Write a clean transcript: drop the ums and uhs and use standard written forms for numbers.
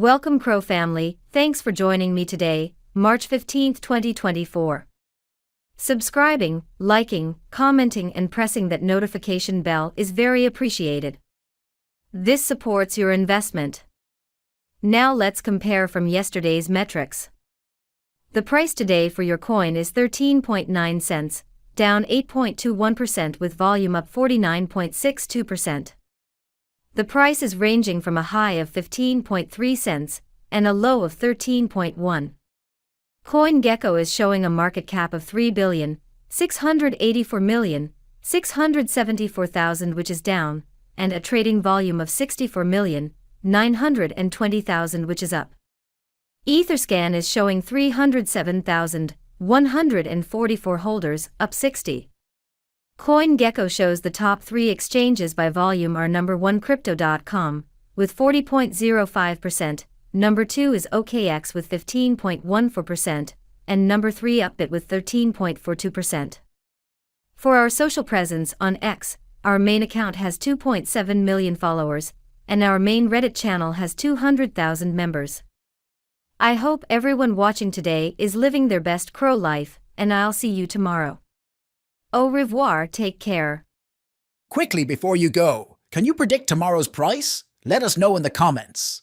Welcome CRO family, thanks for joining me today, March 15, 2024. Subscribing, liking, commenting and pressing that notification bell is very appreciated. This supports your investment. Now let's compare from yesterday's metrics. The price today for your coin is 13.9 cents, down 8.21% with volume up 49.62%. The price is ranging from a high of 15.3 cents and a low of 13.1. CoinGecko is showing a market cap of 3,684,674,000 which is down, and a trading volume of 64,920,000 which is up. Etherscan is showing 307,144 holders, up 60. CoinGecko shows the top 3 exchanges by volume are number 1 Crypto.com, with 40.05%, number 2 is OKX with 15.14%, and number 3 Upbit with 13.42%. For our social presence on X, our main account has 2.7 million followers, and our main Reddit channel has 200,000 members. I hope everyone watching today is living their best CRO life, and I'll see you tomorrow. Au revoir, take care. Quickly before you go, can you predict tomorrow's price? Let us know in the comments.